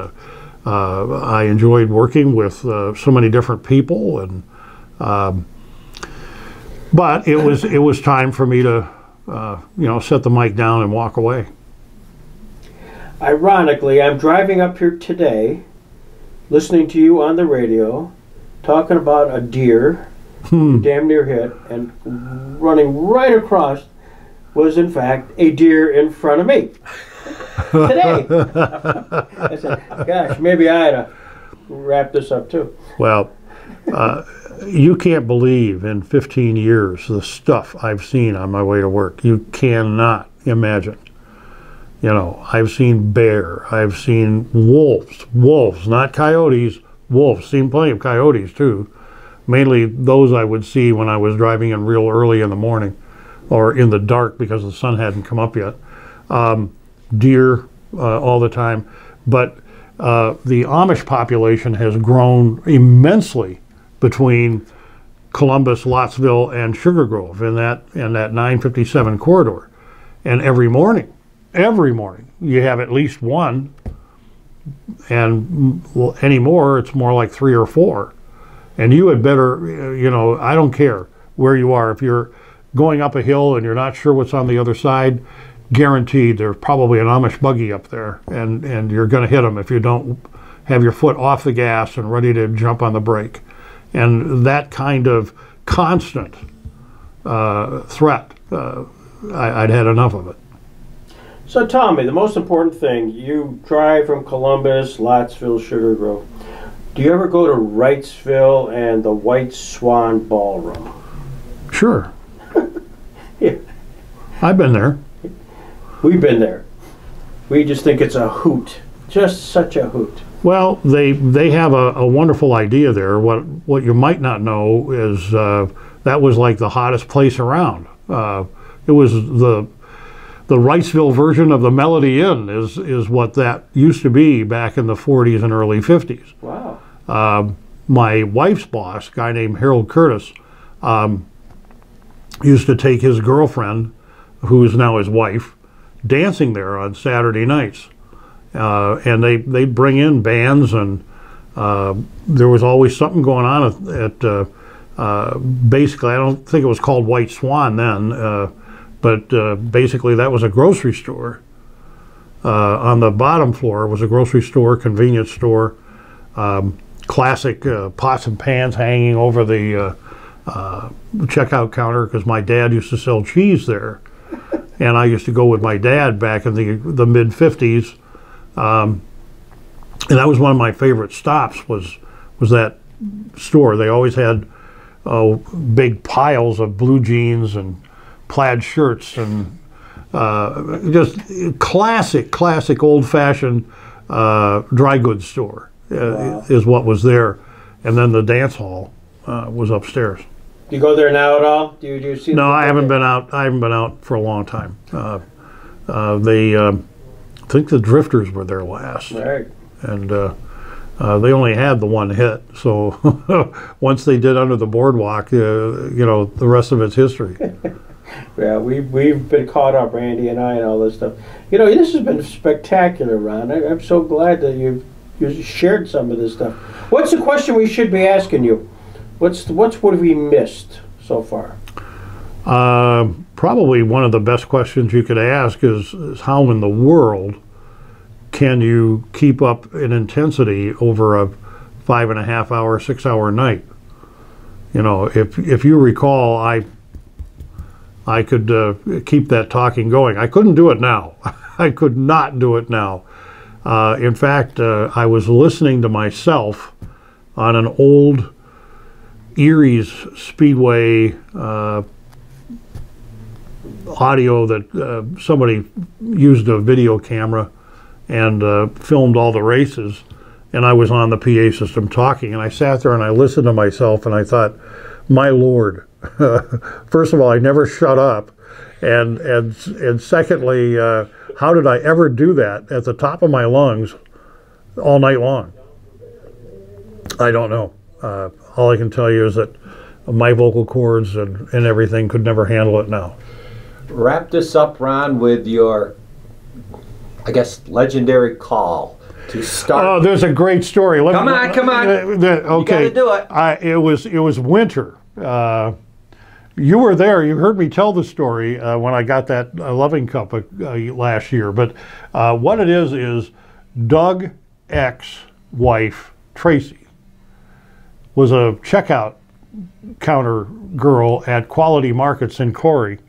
I enjoyed working with so many different people, and But it was time for me to set the mic down and walk away. Ironically, I'm driving up here today, listening to you on the radio, talking about a deer, damn near hit, and running right across was in fact a deer in front of me. Today. I said, gosh, maybe I ought to wrap this up too. Well, you can't believe in 15 years the stuff I've seen on my way to work. You cannot imagine. I've seen bear, I've seen wolves, not coyotes, wolves. Seen plenty of coyotes too. Mainly those I would see when I was driving in real early in the morning or in the dark because the sun hadn't come up yet. Deer all the time. But the Amish population has grown immensely between Columbus, Lottsville, and Sugar Grove in that 957 corridor. And every morning, you have at least one, and anymore, it's more like 3 or 4. And you had better, I don't care where you are. If you're going up a hill and you're not sure what's on the other side, guaranteed there's probably an Amish buggy up there, and you're going to hit them if you don't have your foot off the gas and ready to jump on the brake. And that kind of constant threat, I'd had enough of it. So Tommy, the most important thing, you drive from Columbus, Lottsville, Sugar Grove. Do you ever go to Wrightsville and the White Swan Ballroom? Sure. Yeah. I've been there. We've been there. We just think it's a hoot. Just such a hoot. Well, they have a wonderful idea there. What you might not know is that was like the hottest place around. It was the Wrightsville version of the Melody Inn is what that used to be back in the 40s and early 50s. Wow. My wife's boss, a guy named Harold Curtis, used to take his girlfriend, who is now his wife, dancing there on Saturday nights. And they'd bring in bands, and there was always something going on at basically, I don't think it was called White Swan then, but basically that was a grocery store. On the bottom floor was a grocery store, convenience store, classic pots and pans hanging over the checkout counter, because my dad used to sell cheese there. And I used to go with my dad back in the mid-50s. And that was one of my favorite stops, was that store. They always had big piles of blue jeans and plaid shirts and just classic old-fashioned dry goods store. Wow. Is what was there. And then the dance hall was upstairs. Do you go there now at all? Do you see? No, I haven't been out. I haven't been out for a long time. I think the Drifters were there last, Right. and they only had the one hit. So once they did Under the Boardwalk, the rest of it's history. Yeah, we've been caught up, Randy and I, and all this stuff. This has been spectacular, Ron. I'm so glad that you shared some of this stuff. What's the question we should be asking you? What have we missed so far? Probably one of the best questions you could ask is how in the world can you keep up an intensity over a 5.5 hour, 6 hour night? If you recall, I could keep that talking going. I couldn't do it now. I could not do it now. In fact, I was listening to myself on an old Erie's Speedway audio that somebody used a video camera and filmed all the races, and I was on the PA system talking, and I sat there and I listened to myself and I thought, my Lord, first of all, I never shut up, and secondly, how did I ever do that at the top of my lungs all night long? I don't know. All I can tell you is that my vocal cords and everything could never handle it now. Wrap this up, Ron, with your, I guess, legendary call. to start? Oh, there's a great story. Come on. Okay. You gotta do it. It was winter. You were there. You heard me tell the story when I got that loving cup last year. But what it is Doug ex-wife Tracy was a checkout counter girl at Quality Markets in Corey.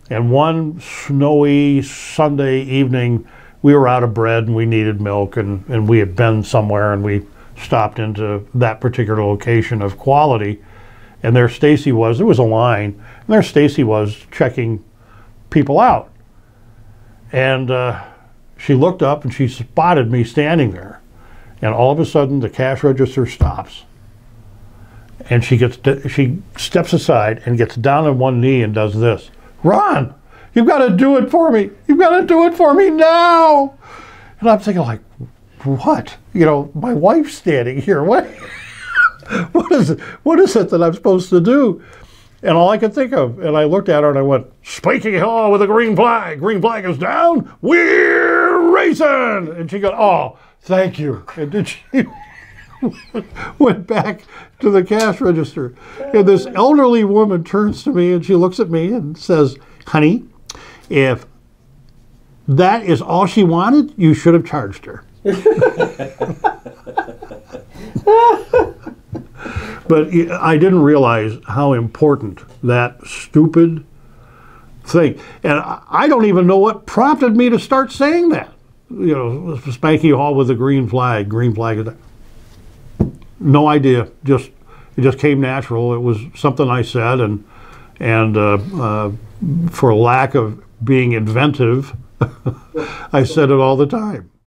And one snowy Sunday evening, we were out of bread and we needed milk, and we had been somewhere, and we stopped into that particular location of Quality. And there Stacy was. There was a line, and there Stacy was checking people out. And she looked up and she spotted me standing there. And all of a sudden, the cash register stops. And she steps aside and gets down on one knee and does this. Ron, you've got to do it for me. You've got to do it for me now. And I'm thinking, like, what? You know, my wife's standing here. What? What is it that I'm supposed to do? And all I could think of, and I looked at her and I went, "Spiky Hill with a green flag. Green flag is down. We're racing." And she goes, "Oh, thank you." And then she went back to the cash register. And this elderly woman turns to me and she looks at me and says, "Honey, if that is all she wanted, you should have charged her." But I didn't realize how important that stupid thing. And I don't even know what prompted me to start saying that. You know, Spanky Hall with the green flag. Green flag. No idea. It just came natural. It was something I said, and for lack of being inventive, I said it all the time.